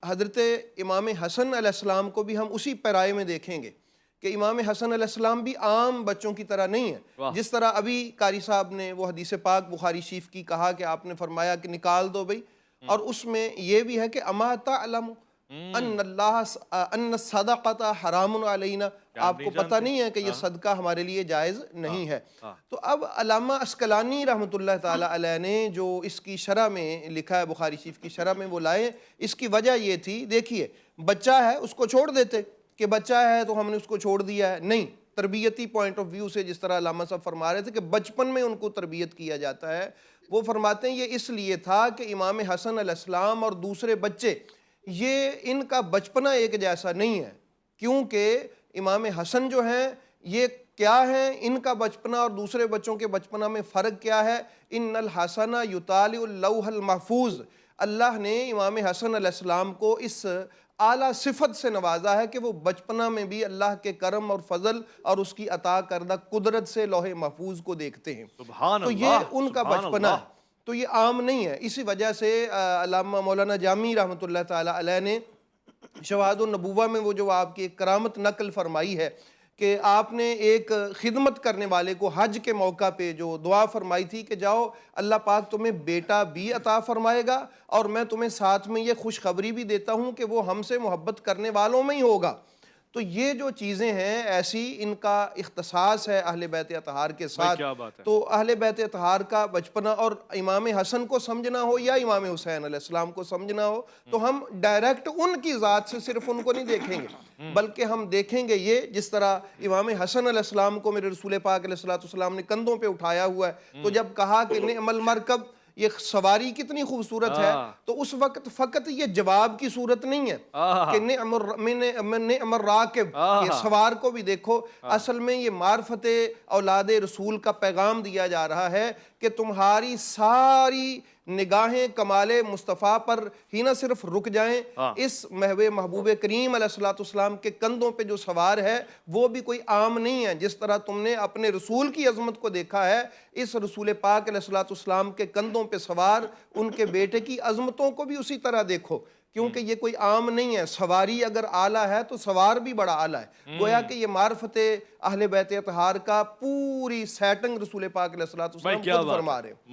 حضرت امام حسن علیہ السلام کو بھی ہم اسی پیرائے میں دیکھیں گے کہ امام حسن علیہ السلام بھی عام بچوں کی طرح نہیں ہیں. جس طرح ابھی قاری صاحب نے وہ حدیث پاک بخاری شریف کی کہا کہ آپ نے فرمایا کہ نکال دو بھئی، اور اس میں یہ بھی ہے کہ اما تعلم ان الصدقۃ حرام علینا، آپ کو پتہ نہیں ہے کہ یہ صدقہ ہمارے لیے جائز نہیں ہے. تو اب علامہ عسقلانی رحمۃ اللہ تعالی علیہ نے جو اس کی شرح میں لکھا ہے، بخاری شریف کی شرح میں وہ لائے. اس کی وجہ یہ تھی، دیکھیے بچہ ہے اس کو چھوڑ دیتے کہ بچہ ہے تو ہم نے اس کو چھوڑ دیا ہے، نہیں، تربیتی پوائنٹ آف ویو سے جس طرح علامہ صاحب فرما رہے تھے کہ بچپن میں ان کو تربیت کیا جاتا ہے. وہ فرماتے ہیں یہ اس لیے تھا کہ امام حسن علیہ السلام اور دوسرے بچے، یہ ان کا بچپنا ایک جیسا نہیں ہے، کیونکہ امام حسن جو ہیں یہ کیا ہے، ان کا بچپنا اور دوسرے بچوں کے بچپنا میں فرق کیا ہے. ان الحسن یطالع اللوح المحفوظ، اللہ نے امام حسن علیہ السلام کو اس اعلیٰ صفت سے نوازا ہے کہ وہ بچپنا میں بھی اللہ کے کرم اور فضل اور اس کی عطا کردہ قدرت سے لوح محفوظ کو دیکھتے ہیں. سبحان تو اللہ، یہ ان کا سبحان بچپنا اللہ. ہے، تو یہ عام نہیں ہے. اسی وجہ سے علامہ مولانا جامی رحمۃ اللہ تعالی علیہ نے شواہد النبوہ میں وہ جو آپ کی ایک کرامت نقل فرمائی ہے کہ آپ نے ایک خدمت کرنے والے کو حج کے موقع پہ جو دعا فرمائی تھی کہ جاؤ اللہ پاک تمہیں بیٹا بھی عطا فرمائے گا، اور میں تمہیں ساتھ میں یہ خوشخبری بھی دیتا ہوں کہ وہ ہم سے محبت کرنے والوں میں ہی ہوگا. تو یہ جو چیزیں ہیں ایسی، ان کا اختصاص ہے اہل بیت اطہار کے بھائی ساتھ. کیا بات ہے. تو اہل بیت اطہار کا بچپنا اور امام حسن کو سمجھنا ہو یا امام حسین علیہ السلام کو سمجھنا ہو، تو ہم ڈائریکٹ ان کی ذات سے صرف ان کو نہیں دیکھیں گے، بلکہ ہم دیکھیں گے یہ جس طرح امام حسن علیہ السلام کو میرے رسول پاک علیہ السلام نے کندھوں پہ اٹھایا ہوا ہے. تو جب کہا کہ نعم المرکب، یہ سواری کتنی خوبصورت ہے، تو اس وقت فقط یہ جواب کی صورت نہیں ہے کہ نعم الراکب، یہ سوار کو بھی دیکھو. اصل میں یہ معرفت اولاد رسول کا پیغام دیا جا رہا ہے کہ تمہاری ساری نگاہیں کمال مصطفیٰ پر ہی نہ صرف رک جائیں، اس محبوب کریم علیہ السلام کے کندھوں پہ جو سوار ہے وہ بھی کوئی عام نہیں ہے. جس طرح تم نے اپنے رسول کی عظمت کو دیکھا ہے، اس رسول پاک علیہ السلام کے کندھوں پہ سوار ان کے بیٹے کی عظمتوں کو بھی اسی طرح دیکھو، کیونکہ یہ کوئی عام نہیں ہے. سواری اگر اعلیٰ ہے تو سوار بھی بڑا اعلیٰ ہے. گویا کہ یہ معرفت اہل بیت اطہار کا پوری سیٹنگ رسول پاک علیہ السلام بھائی کیا خود بات فرما ہے. رہے ہیں.